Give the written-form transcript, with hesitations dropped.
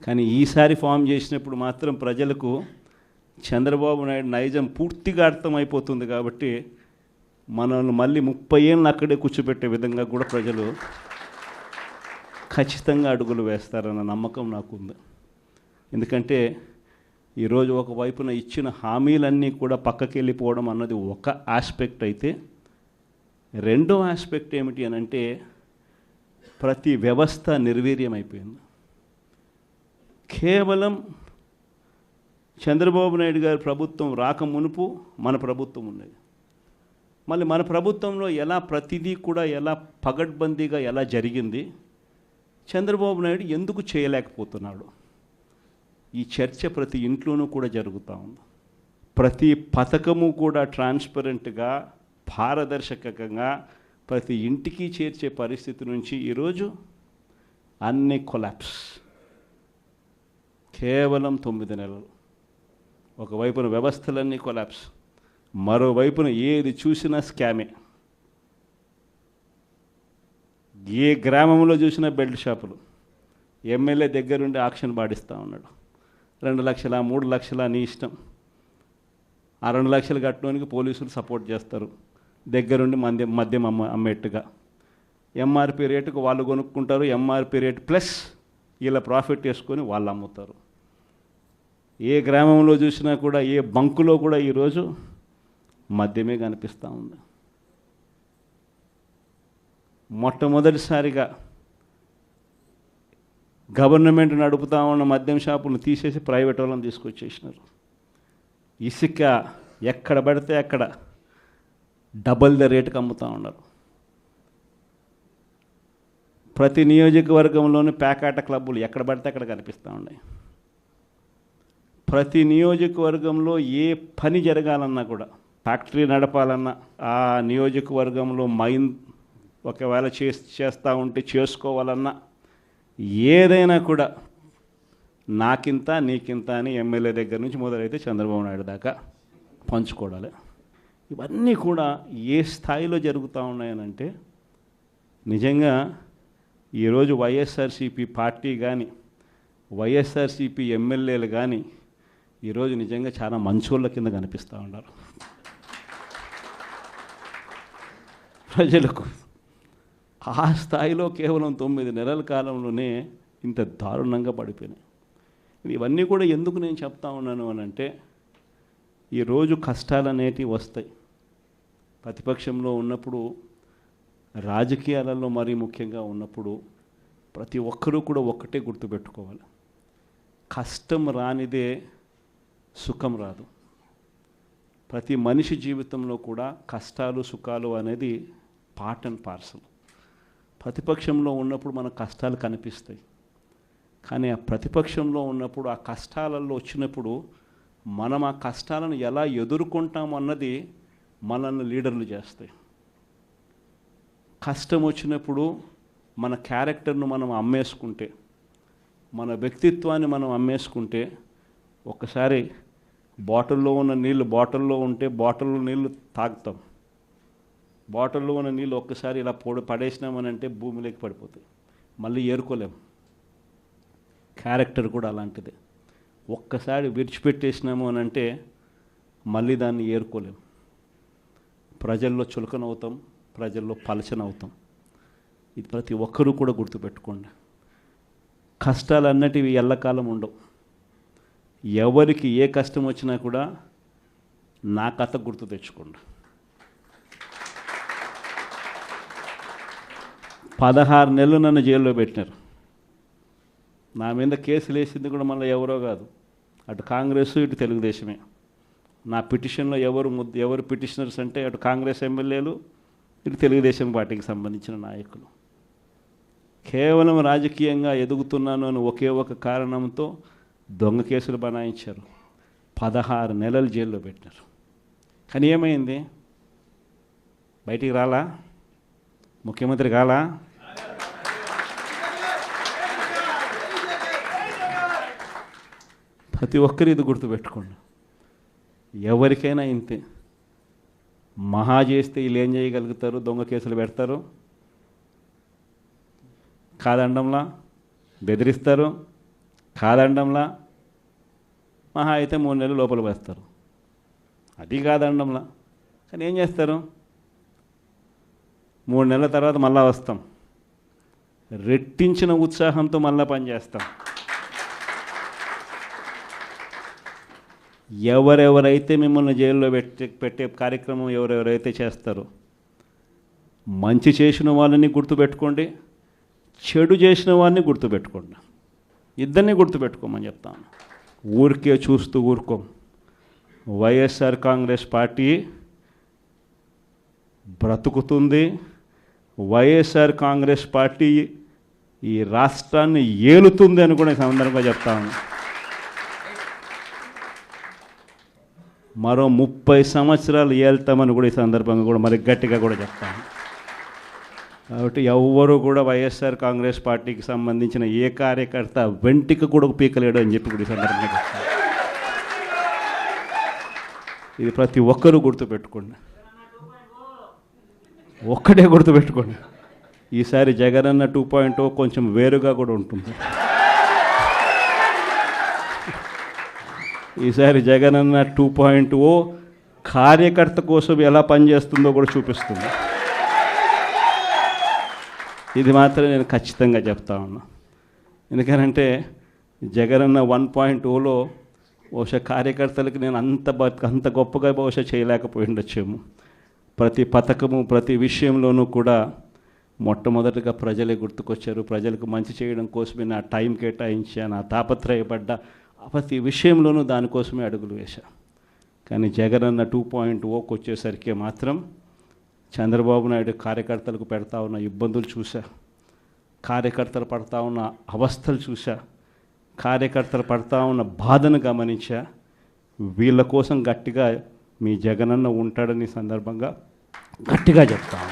కానీ ఈసారి ఫామ్ చేసినప్పుడు మాత్రం ప్రజలకు చంద్రబాబు నాయుడు నైజం పూర్తిగా అర్థమైపోతుంది. కాబట్టి మనల్ని మళ్ళీ 30 ఏళ్ళు అక్కడే కూర్చోబెట్టే విధంగా కూడా ప్రజలు ఖచ్చితంగా అడుగులు వేస్తారన్న నమ్మకం నాకుంది. ఎందుకంటే ఈరోజు ఒకవైపున ఇచ్చిన హామీలన్నీ కూడా పక్కకి వెళ్ళిపోవడం అన్నది ఒక ఆస్పెక్ట్ అయితే, రెండో ఆస్పెక్ట్ ఏమిటి అని అంటే ప్రతి వ్యవస్థ నిర్వీర్యమైపోయింది. కేవలం చంద్రబాబు నాయుడు గారి ప్రభుత్వం రాక మునుపు మన ప్రభుత్వం ఉండేది. మళ్ళీ మన ప్రభుత్వంలో ఎలా ప్రతిదీ కూడా ఎలా పగడ్బందీగా ఎలా జరిగింది, చంద్రబాబు నాయుడు ఎందుకు చేయలేకపోతున్నాడు, ఈ చర్చ ప్రతి ఇంట్లోనూ కూడా జరుగుతూ ఉంది. ప్రతి పథకము కూడా ట్రాన్స్పరెంట్గా పారదర్శకంగా ప్రతి ఇంటికి చేర్చే పరిస్థితి నుంచి ఈరోజు అన్ని కొలాప్స్. కేవలం 9 నెలలు. ఒకవైపున వ్యవస్థలన్నీ కొలాప్స్, మరోవైపున ఏది చూసినా స్కామే. ఏ గ్రామంలో చూసినా బెల్ట్ షాపులు. ఎమ్మెల్యే దగ్గరుండి ఆక్షన్ పాడిస్తూ ఉన్నాడు. 2 లక్షల 3 లక్షల నీ ఇష్టం. ఆ 2 లక్షలు కట్టడానికి పోలీసులు సపోర్ట్ చేస్తారు, దగ్గరుండి మద్యం అమ్మేట్టుగా. ఎంఆర్పి రేటుకు వాళ్ళు కొనుక్కుంటారు, ఎంఆర్పి రేటు ప్లస్ వీళ్ళ ప్రాఫిట్ వేసుకొని వాళ్ళు అమ్ముతారు. ఏ గ్రామంలో చూసినా కూడా ఏ బంకులో కూడా ఈరోజు మద్యమే కనిపిస్తూ ఉంది. మొట్టమొదటిసారిగా గవర్నమెంట్ నడుపుతా ఉన్న మద్యం షాపులను తీసేసి ప్రైవేట్ వాళ్ళని తీసుకొచ్చేసినారు. ఇసుక ఎక్కడ పడితే అక్కడ డబల్ ద రేటుకి అమ్ముతూ ఉన్నారు. ప్రతి నియోజకవర్గంలోని పేకాట క్లబ్బులు ఎక్కడ పడితే అక్కడ కనిపిస్తూ ఉన్నాయి. ప్రతి నియోజకవర్గంలో ఏ పని జరగాలన్నా కూడా, ఫ్యాక్టరీ నడపాలన్నా, ఆ నియోజకవర్గంలో మైన్ ఒకవేళ చేస్తూ ఉంటే చేసుకోవాలన్నా, ఏదైనా కూడా నాకింత నీకింత అని ఎమ్మెల్యే దగ్గర నుంచి మొదలైతే చంద్రబాబు నాయుడు దాకా పంచుకోవడాలి. ఇవన్నీ కూడా ఏ స్థాయిలో జరుగుతూ ఉన్నాయనంటే, నిజంగా ఈరోజు వైఎస్ఆర్సీపీ పార్టీ కానీ వైఎస్ఆర్సీపీ ఎమ్మెల్యేలు కానీ ఈరోజు నిజంగా చాలా మంచోళ్ళ కింద కనిపిస్తూ ఉన్నారు ప్రజలకు. ఆ స్థాయిలో కేవలం 9 నెలల కాలంలోనే ఇంత దారుణంగా పడిపోయినాయి. ఇవన్నీ కూడా ఎందుకు నేను చెప్తా ఉన్నాను అని అంటే, ఈరోజు కష్టాలు అనేటివి వస్తాయి. ప్రతిపక్షంలో ఉన్నప్పుడు, రాజకీయాలలో మరీ ముఖ్యంగా ఉన్నప్పుడు ప్రతి ఒక్కరూ కూడా ఒక్కటే గుర్తుపెట్టుకోవాలి, కష్టం రానిదే సుఖం రాదు. ప్రతి మనిషి జీవితంలో కూడా కష్టాలు సుఖాలు అనేది పార్ట్ అండ్ పార్సల్. ప్రతిపక్షంలో ఉన్నప్పుడు మనకు కష్టాలు కనిపిస్తాయి, కానీ ఆ ప్రతిపక్షంలో ఉన్నప్పుడు ఆ కష్టాలలో వచ్చినప్పుడు మనం ఆ కష్టాలను ఎలా ఎదుర్కొంటాం అన్నది మనల్ని లీడర్లు చేస్తాయి. కష్టం వచ్చినప్పుడు మన క్యారెక్టర్ను మనం అమ్మేసుకుంటే, మన వ్యక్తిత్వాన్ని మనం అమ్మేసుకుంటే, ఒక్కసారి బాటిల్లో ఉన్న నీళ్ళు బాటిల్లో ఉంటే బాటిల్లో నీళ్ళు తాగుతాం. బాటిల్లో ఉన్న నీళ్ళు ఒక్కసారి ఇలా పడేసినామనంటే భూమిలోకి పడిపోతాయి, మళ్ళీ ఏరుకోలేం. క్యారెక్టర్ కూడా అలాంటిదే. ఒక్కసారి విడిచిపెట్టేసినాము అని అంటే మళ్ళీ దాన్ని ఏరుకోలేం. ప్రజల్లో చులకనవుతాం, ప్రజల్లో పలచనవుతాం. ఇది ప్రతి ఒక్కరూ కూడా గుర్తుపెట్టుకోండి. కష్టాలు అన్నటివి ఎల్లకాలం ఉండవు. ఎవరికి ఏ కష్టం వచ్చినా కూడా నా కథ గుర్తు తెచ్చుకోండి. 16 నెలలు నన్ను జైల్లో పెట్టినారు. నా మీద కేసులు వేసింది కూడా మళ్ళీ ఎవరో కాదు, అటు కాంగ్రెస్ ఇటు తెలుగుదేశమే. నా పిటిషన్లో ఎవరు పిటిషనర్స్ అంటే అటు కాంగ్రెస్ ఎమ్మెల్యేలు, ఇటు తెలుగుదేశం పార్టీకి సంబంధించిన నాయకులు. కేవలం రాజకీయంగా ఎదుగుతున్నాను అని ఒకే ఒక కారణంతో దొంగ కేసులు బనాయించారు. 16 నెలలు జైల్లో పెట్టినారు. కానీ ఏమైంది? బయటికి రాలా? ముఖ్యమంత్రి కాలా? ప్రతి ఒక్కరు ఇది గుర్తుపెట్టుకోండి. ఎవరికైనా ఇంతే. మహా చేస్తే వీళ్ళు ఏం చేయగలుగుతారు? దొంగ కేసులు పెడతారు, కాదండంలా బెదిరిస్తారు, కాదండంలా మహా అయితే 3 నెలలు లోపల వేస్తారు. అది కాదండంలా. కానీ ఏం చేస్తారు? 3 నెలల తర్వాత మళ్ళా వస్తాం, రెట్టించిన ఉత్సాహంతో మళ్ళా పనిచేస్తాం. ఎవరెవరైతే మిమ్మల్ని జైల్లో పెట్టే కార్యక్రమం ఎవరెవరైతే చేస్తారో, మంచి చేసిన వాళ్ళని గుర్తుపెట్టుకోండి, చెడు చేసిన వాడిని గుర్తుపెట్టుకోండి. ఇద్దరిని గుర్తుపెట్టుకోమని చెప్తాను. ఊరికే చూస్తూ ఊరుకోం. వైఎస్ఆర్ కాంగ్రెస్ పార్టీ బ్రతుకుతుంది. వైఎస్ఆర్ కాంగ్రెస్ పార్టీ ఈ రాష్ట్రాన్ని ఏలుతుంది అని కూడా ఈ సందర్భంగా చెప్తాను. మరో 30 సంవత్సరాలు ఏళ్తామని కూడా ఈ సందర్భంగా కూడా మరి గట్టిగా కూడా చెప్తాను. కాబట్టి ఎవ్వరూ కూడా వైఎస్ఆర్ కాంగ్రెస్ పార్టీకి సంబంధించిన ఏ కార్యకర్త వెంటికి కూడా పీకలేడు అని చెప్పి కూడా ఈ సందర్భంగా చెప్తాను. ఇది ప్రతి ఒక్కరూ గుర్తుపెట్టుకోండి. ఒక్కటే గుర్తుపెట్టుకోండి, ఈసారి జగనన్న 2.0 కొంచెం వేరుగా కూడా ఉంటుంది. ఈసారి జగనన్న 2.0 కార్యకర్త కోసం ఎలా పనిచేస్తుందో కూడా చూపిస్తుంది. ఇది మాత్రం నేను ఖచ్చితంగా చెప్తా ఉన్నా. ఎందుకనంటే జగనన్న 1.0లో బహుశా కార్యకర్తలకు నేను అంత గొప్పగా బహుశా చేయలేకపోయి ఉండొచ్చేమో. ప్రతి పథకము ప్రతి విషయంలోనూ కూడా మొట్టమొదటిగా ప్రజలే గుర్తుకొచ్చారు. ప్రజలకు మంచి చేయడం కోసమే నా టైం కేటాయించా, నా తాపత్రయపడ్డా, ప్రతి విషయంలోనూ దానికోసమే అడుగులు వేశా. కానీ జగనన్న 2.0కి వచ్చేసరికి మాత్రం చంద్రబాబు నాయుడు కార్యకర్తలకు పెడతా ఉన్న ఇబ్బందులు చూసా, కార్యకర్తలు పడతా ఉన్న అవస్థలు చూసా, కార్యకర్తలు పడతా ఉన్న బాధను గమనించా. వీళ్ళ కోసం గట్టిగా మీ జగనన్న ఉంటాడని సందర్భంగా గట్టిగా చెప్తాను.